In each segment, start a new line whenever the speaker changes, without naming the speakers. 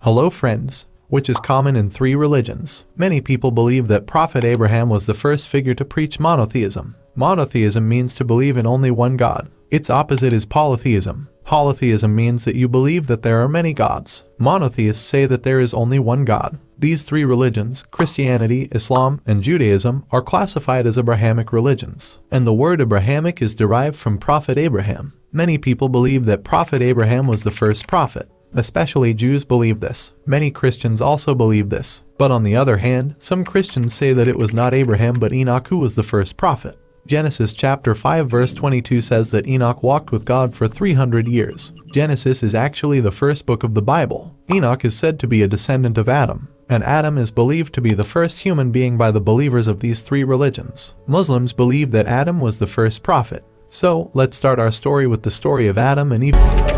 Hello friends, which is common in three religions. Many people believe that Prophet Abraham was the first figure to preach monotheism. Monotheism means to believe in only one God. Its opposite is polytheism. Polytheism means that you believe that there are many gods. Monotheists say that there is only one God. These three religions, Christianity, Islam, and Judaism, are classified as Abrahamic religions. And the word Abrahamic is derived from Prophet Abraham. Many people believe that Prophet Abraham was the first prophet. Especially Jews believe this. Many Christians also believe this. But on the other hand, some Christians say that it was not Abraham but Enoch who was the first prophet. Genesis chapter 5 verse 22 says that Enoch walked with God for 300 years. Genesis is actually the first book of the Bible. Enoch is said to be a descendant of Adam, and Adam is believed to be the first human being by the believers of these three religions. Muslims believe that Adam was the first prophet. So, let's start our story with the story of Adam and Eve.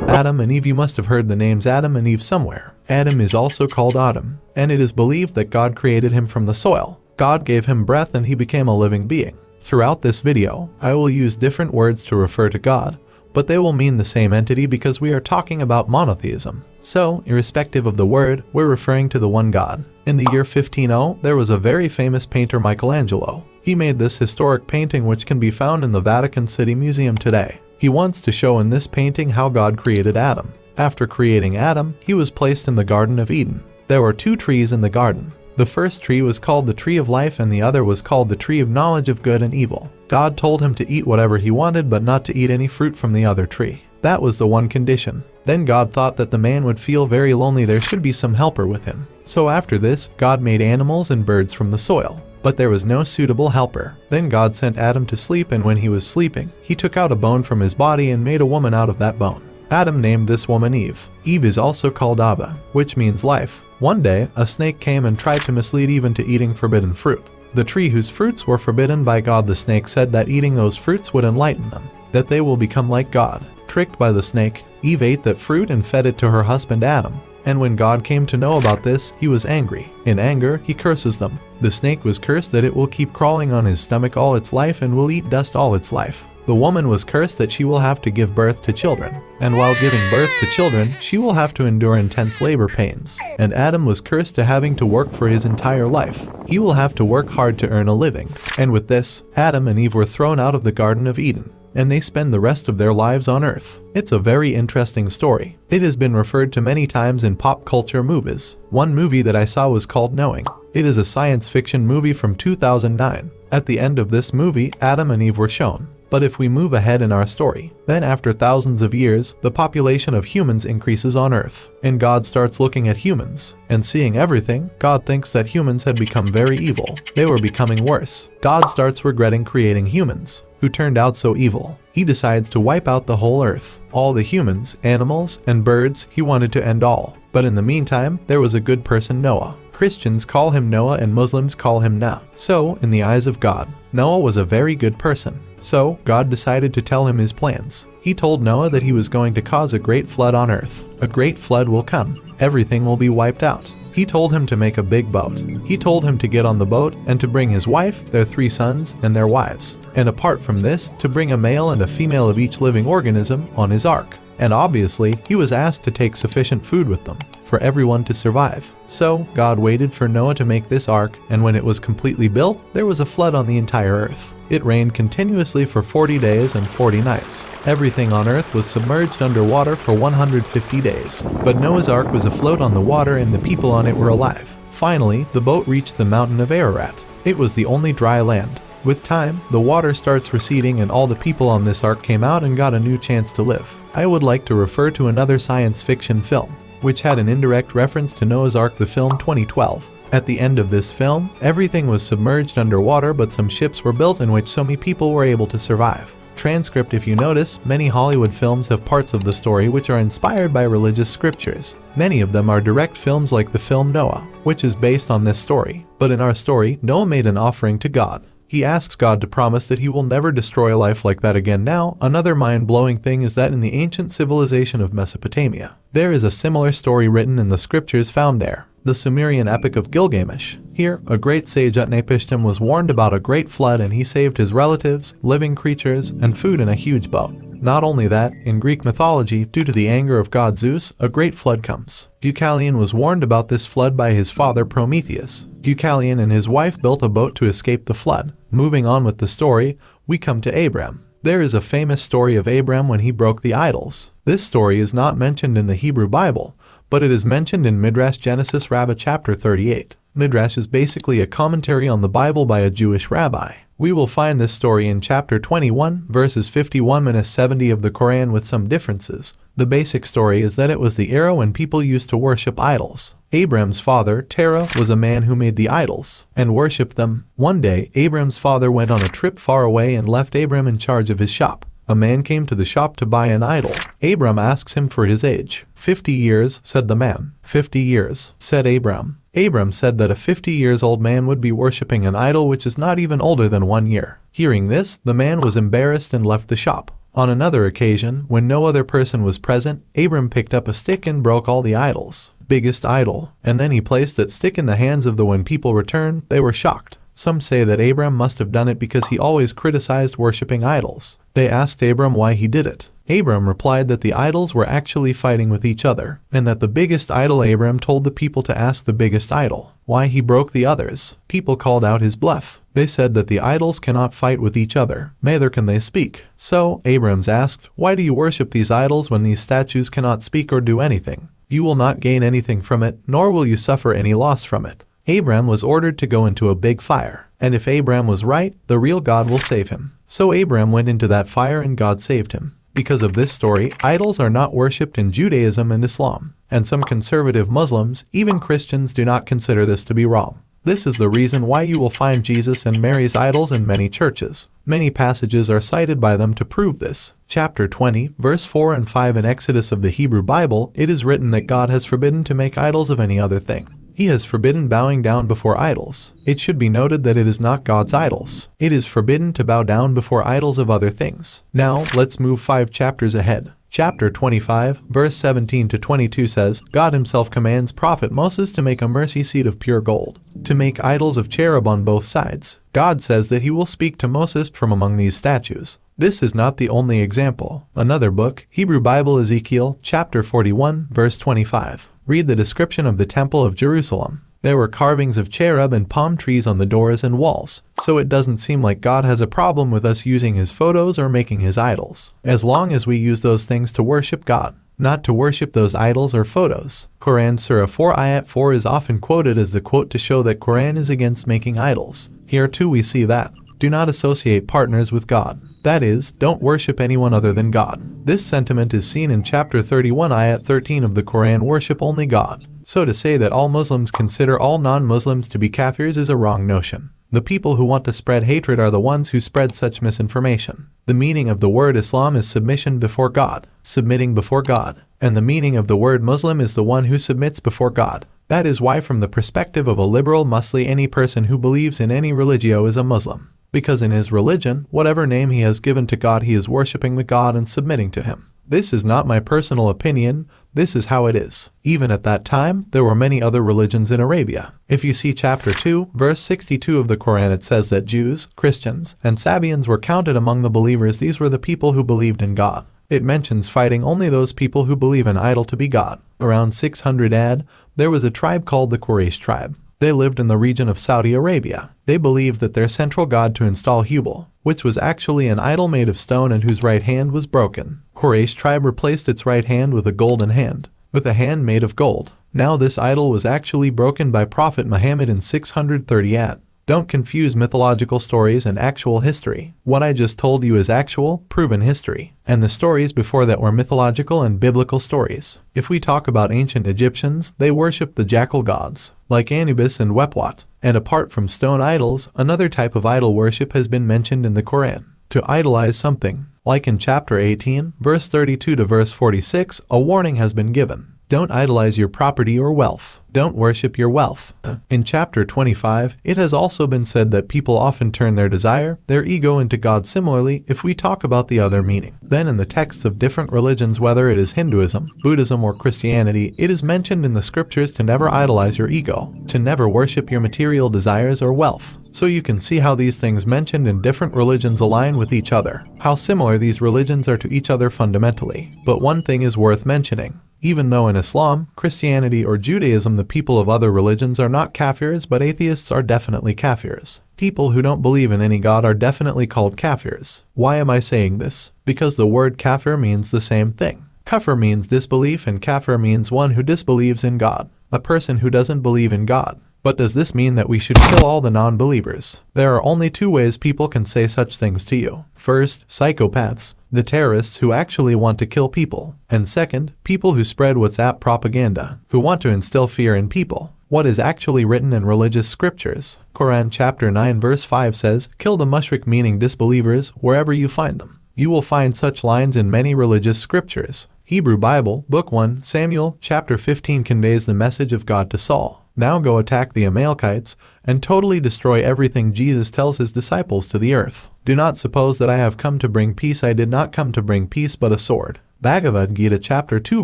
Adam and Eve. You must have heard the names Adam and Eve somewhere. Adam is also called Adam, and it is believed that God created him from the soil. God gave him breath and he became a living being. Throughout this video, I will use different words to refer to God, but they will mean the same entity because we are talking about monotheism. So, irrespective of the word, we're referring to the one God. In the year 1500, there was a very famous painter, Michelangelo. He made this historic painting which can be found in the Vatican City Museum today. He wants to show in this painting how God created Adam. After creating Adam, he was placed in the Garden of Eden. There were two trees in the garden. The first tree was called the tree of life and the other was called the tree of knowledge of good and evil. God told him to eat whatever he wanted but not to eat any fruit from the other tree. That was the one condition. Then God thought that the man would feel very lonely, there should be some helper with him. So after this, God made animals and birds from the soil. But there was no suitable helper. Then God sent Adam to sleep, and when he was sleeping, he took out a bone from his body and made a woman out of that bone. Adam named this woman Eve. Eve is also called Ava, which means life. One day, a snake came and tried to mislead Eve into eating forbidden fruit. The tree whose fruits were forbidden by God, the snake said that eating those fruits would enlighten them, that they will become like God. Tricked by the snake, Eve ate that fruit and fed it to her husband Adam. And when God came to know about this, he was angry. In anger, he curses them. The snake was cursed that it will keep crawling on his stomach all its life and will eat dust all its life. The woman was cursed that she will have to give birth to children. And while giving birth to children, she will have to endure intense labor pains. And Adam was cursed to having to work for his entire life. He will have to work hard to earn a living. And with this, Adam and Eve were thrown out of the Garden of Eden, and they spend the rest of their lives on earth. It's a very interesting story. It has been referred to many times in pop culture movies. One movie that I saw was called Knowing. It is a science fiction movie from 2009. At the end of this movie, Adam and Eve were shown. But if we move ahead in our story, then after thousands of years, the population of humans increases on Earth. And God starts looking at humans. And seeing everything, God thinks that humans had become very evil. They were becoming worse. God starts regretting creating humans, who turned out so evil. He decides to wipe out the whole Earth. All the humans, animals, and birds, he wanted to end all. But in the meantime, there was a good person, Noah. Christians call him Noah and Muslims call him Nah. So, in the eyes of God, Noah was a very good person. So, God decided to tell him his plans. He told Noah that he was going to cause a great flood on earth. A great flood will come. Everything will be wiped out. He told him to make a big boat. He told him to get on the boat and to bring his wife, their 3 sons, and their wives. And apart from this, to bring a male and a female of each living organism on his ark. And obviously, he was asked to take sufficient food with them for everyone to survive. So, God waited for Noah to make this ark, and when it was completely built, there was a flood on the entire earth. It rained continuously for 40 days and 40 nights. Everything on earth was submerged under water for 150 days. But Noah's ark was afloat on the water and the people on it were alive. Finally, the boat reached the mountain of Ararat. It was the only dry land. With time, the water starts receding and all the people on this ark came out and got a new chance to live. I would like to refer to another science fiction film, which had an indirect reference to Noah's Ark, the film 2012. At the end of this film, everything was submerged underwater but some ships were built in which so many people were able to survive. Transcript: if you notice, many Hollywood films have parts of the story which are inspired by religious scriptures. Many of them are direct films like the film Noah, which is based on this story. But in our story, Noah made an offering to God. He asks God to promise that he will never destroy a life like that again. Now, another mind-blowing thing is that in the ancient civilization of Mesopotamia, there is a similar story written in the scriptures found there, the Sumerian epic of Gilgamesh. Here, a great sage Utnapishtim was warned about a great flood and he saved his relatives, living creatures, and food in a huge boat. Not only that, in Greek mythology, due to the anger of god Zeus, a great flood comes. Deucalion was warned about this flood by his father Prometheus. Deucalion and his wife built a boat to escape the flood. Moving on with the story, we come to Abram. There is a famous story of Abram when he broke the idols. This story is not mentioned in the Hebrew Bible, but it is mentioned in Midrash Genesis Rabbah chapter 38. Midrash is basically a commentary on the Bible by a Jewish rabbi. We will find this story in chapter 21, verses 51-70 of the Quran with some differences. The basic story is that it was the era when people used to worship idols. Abram's father, Terah, was a man who made the idols and worshipped them. One day, Abram's father went on a trip far away and left Abram in charge of his shop. A man came to the shop to buy an idol. Abram asks him for his age. 50 years, said the man. 50 years, said Abram. Abram said that a 50-years-old man would be worshipping an idol which is not even older than 1 year. Hearing this, the man was embarrassed and left the shop. On another occasion, when no other person was present, Abram picked up a stick and broke all the idols. Biggest idol. And then he placed that stick in the hands of the when people returned, they were shocked. Some say that Abram must have done it because he always criticized worshipping idols. They asked Abram why he did it. Abram replied that the idols were actually fighting with each other, and that the biggest idol Abram told the people to ask the biggest idol why he broke the others. People called out his bluff. They said that the idols cannot fight with each other, neither can they speak. So, Abrams asked, why do you worship these idols when these statues cannot speak or do anything? You will not gain anything from it, nor will you suffer any loss from it. Abram was ordered to go into a big fire, and if Abram was right, the real God will save him. So Abram went into that fire and God saved him. Because of this story, idols are not worshipped in Judaism and Islam, and some conservative Muslims, even Christians, do not consider this to be wrong. This is the reason why you will find Jesus and Mary's idols in many churches. Many passages are cited by them to prove this. Chapter 20, verse 4 and 5 in Exodus of the Hebrew Bible, it is written that God has forbidden to make idols of any other thing. He has forbidden bowing down before idols. It should be noted that it is not God's idols. It is forbidden to bow down before idols of other things. Now, let's move 5 chapters ahead. Chapter 25, verse 17 to 22 says, God himself commands prophet Moses to make a mercy seat of pure gold, to make idols of cherub on both sides. God says that he will speak to Moses from among these statues. This is not the only example. Another book, Hebrew Bible Ezekiel, chapter 41, verse 25. Read the description of the Temple of Jerusalem. There were carvings of cherub and palm trees on the doors and walls, so it doesn't seem like God has a problem with us using his photos or making his idols, as long as we use those things to worship God, not to worship those idols or photos. Quran Surah 4 Ayat 4 is often quoted as the quote to show that Quran is against making idols. Here too we see that. Do not associate partners with God. That is, don't worship anyone other than God. This sentiment is seen in chapter 31 Ayat 13 of the Quran, worship only God. So to say that all Muslims consider all non-Muslims to be Kaafirs is a wrong notion. The people who want to spread hatred are the ones who spread such misinformation. The meaning of the word Islam is submission before God, submitting before God, and the meaning of the word Muslim is the one who submits before God. That is why from the perspective of a liberal Muslim, any person who believes in any religio is a Muslim. Because in his religion, whatever name he has given to God, he is worshipping the God and submitting to him. This is not my personal opinion, this is how it is. Even at that time, there were many other religions in Arabia. If you see chapter 2, verse 62 of the Quran, it says that Jews, Christians, and Sabians were counted among the believers. These were the people who believed in God. It mentions fighting only those people who believe an idol to be God. Around 600 AD, there was a tribe called the Quraysh tribe. They lived in the region of Saudi Arabia. They believed that their central god to install Hubal, which was actually an idol made of stone and whose right hand was broken. Quraysh tribe replaced its right hand with a golden hand, with a hand made of gold. Now this idol was actually broken by Prophet Muhammad in 630 AD. Don't confuse mythological stories and actual history. What I just told you is actual, proven history, and the stories before that were mythological and biblical stories. If we talk about ancient Egyptians, they worshipped the jackal gods, like Anubis and Wepwat. And apart from stone idols, another type of idol worship has been mentioned in the Quran. To idolize something, like in chapter 18, verse 32 to verse 46, a warning has been given. Don't idolize your property or wealth. Don't worship your wealth. In chapter 25, it has also been said that people often turn their desire, their ego into God. Similarly, if we talk about the other meaning, then in the texts of different religions, whether it is Hinduism, Buddhism, or Christianity, it is mentioned in the scriptures to never idolize your ego, to never worship your material desires or wealth. So you can see how these things mentioned in different religions align with each other, how similar these religions are to each other fundamentally. But one thing is worth mentioning. Even though in Islam, Christianity, or Judaism the people of other religions are not Kaafirs, but atheists are definitely Kaafirs. People who don't believe in any god are definitely called Kaafirs. Why am I saying this? Because the word Kaafir means the same thing. Kufr means disbelief and Kafir means one who disbelieves in God, a person who doesn't believe in God. But does this mean that we should kill all the non-believers? There are only two ways people can say such things to you. First, psychopaths, the terrorists who actually want to kill people. And second, people who spread WhatsApp propaganda, who want to instill fear in people. What is actually written in religious scriptures? Quran chapter 9 verse 5 says, "Kill the mushrik," meaning disbelievers, wherever you find them. You will find such lines in many religious scriptures. Hebrew Bible, Book 1, Samuel, chapter 15 conveys the message of God to Saul. Now go attack the Amalekites and totally destroy everything. Jesus tells his disciples to the earth. Do not suppose that I have come to bring peace. I did not come to bring peace but a sword. Bhagavad Gita chapter 2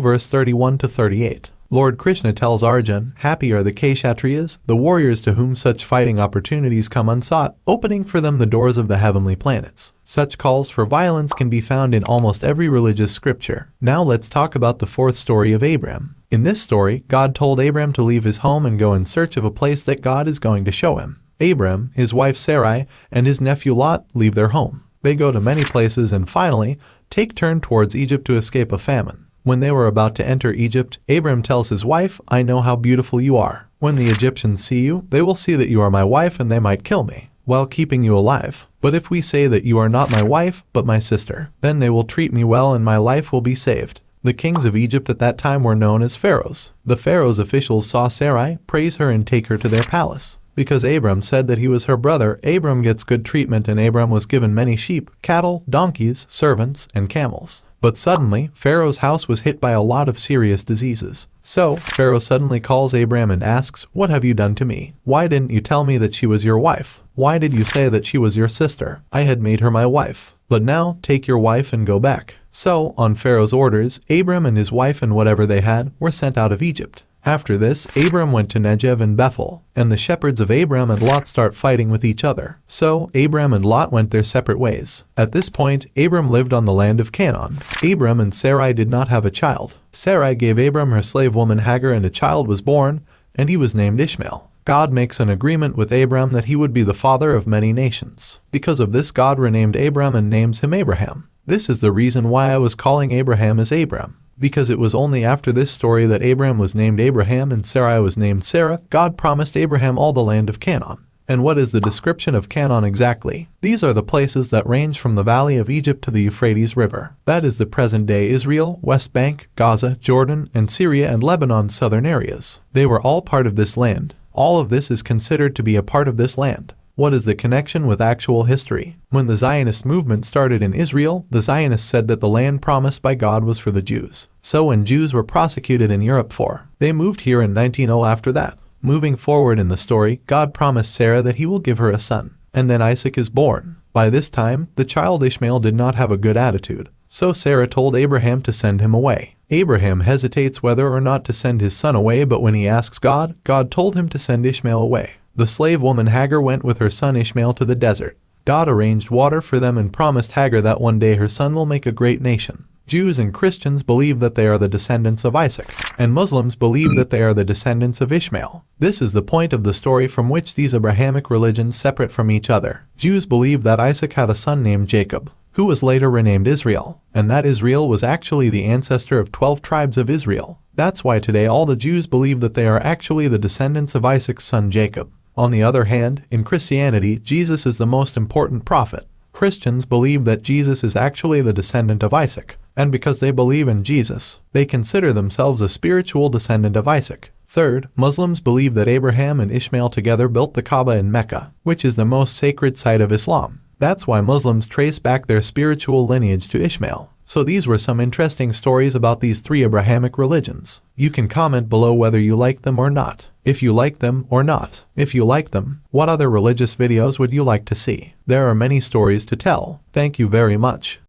verse 31 to 38. Lord Krishna tells Arjun, happy are the Kshatriyas, the warriors to whom such fighting opportunities come unsought, opening for them the doors of the heavenly planets. Such calls for violence can be found in almost every religious scripture. Now let's talk about the fourth story of Abram. In this story, God told Abram to leave his home and go in search of a place that God is going to show him. Abram, his wife Sarai, and his nephew Lot leave their home. They go to many places and finally take turn towards Egypt to escape a famine. When they were about to enter Egypt, Abram tells his wife, I know how beautiful you are. When the Egyptians see you, they will see that you are my wife and they might kill me, while keeping you alive. But if we say that you are not my wife, but my sister, then they will treat me well and my life will be saved. The kings of Egypt at that time were known as pharaohs. The pharaoh's officials saw Sarai, praise her and take her to their palace. Because Abram said that he was her brother, Abram gets good treatment and Abram was given many sheep, cattle, donkeys, servants, and camels. But suddenly, Pharaoh's house was hit by a lot of serious diseases. So, Pharaoh suddenly calls Abram and asks, what have you done to me? Why didn't you tell me that she was your wife? Why did you say that she was your sister? I had made her my wife. But now, take your wife and go back. So, on Pharaoh's orders, Abram and his wife and whatever they had were sent out of Egypt. After this, Abram went to Negev and Bethel, and the shepherds of Abram and Lot start fighting with each other. So, Abram and Lot went their separate ways. At this point, Abram lived on the land of Canaan. Abram and Sarai did not have a child. Sarai gave Abram her slave woman Hagar and a child was born, and he was named Ishmael. God makes an agreement with Abram that he would be the father of many nations. Because of this, God renamed Abram and names him Abraham. This is the reason why I was calling Abraham as Abram. Because it was only after this story that Abram was named Abraham and Sarai was named Sarah, God promised Abraham all the land of Canaan. And what is the description of Canaan exactly? These are the places that range from the valley of Egypt to the Euphrates River. That is the present-day Israel, West Bank, Gaza, Jordan, and Syria and Lebanon's southern areas. They were all part of this land. All of this is considered to be a part of this land. What is the connection with actual history? When the Zionist movement started in Israel, the Zionists said that the land promised by God was for the Jews. So when Jews were prosecuted in Europe they moved here in 1900 after that. Moving forward in the story, God promised Sarah that he will give her a son. And then Isaac is born. By this time, the child Ishmael did not have a good attitude. So Sarah told Abraham to send him away. Abraham hesitates whether or not to send his son away, but when he asks God, God told him to send Ishmael away. The slave woman Hagar went with her son Ishmael to the desert. God arranged water for them and promised Hagar that one day her son will make a great nation. Jews and Christians believe that they are the descendants of Isaac, and Muslims believe that they are the descendants of Ishmael. This is the point of the story from which these Abrahamic religions separate from each other. Jews believe that Isaac had a son named Jacob, who was later renamed Israel, and that Israel was actually the ancestor of 12 tribes of Israel. That's why today all the Jews believe that they are actually the descendants of Isaac's son Jacob. On the other hand, in Christianity, Jesus is the most important prophet. Christians believe that Jesus is actually the descendant of Isaac, and because they believe in Jesus, they consider themselves a spiritual descendant of Isaac. Third, Muslims believe that Abraham and Ishmael together built the Kaaba in Mecca, which is the most sacred site of Islam. That's why Muslims trace back their spiritual lineage to Ishmael. So these were some interesting stories about these 3 Abrahamic religions. You can comment below whether you like them or not. If you like them or not. If you like them, what other religious videos would you like to see? There are many stories to tell. Thank you very much.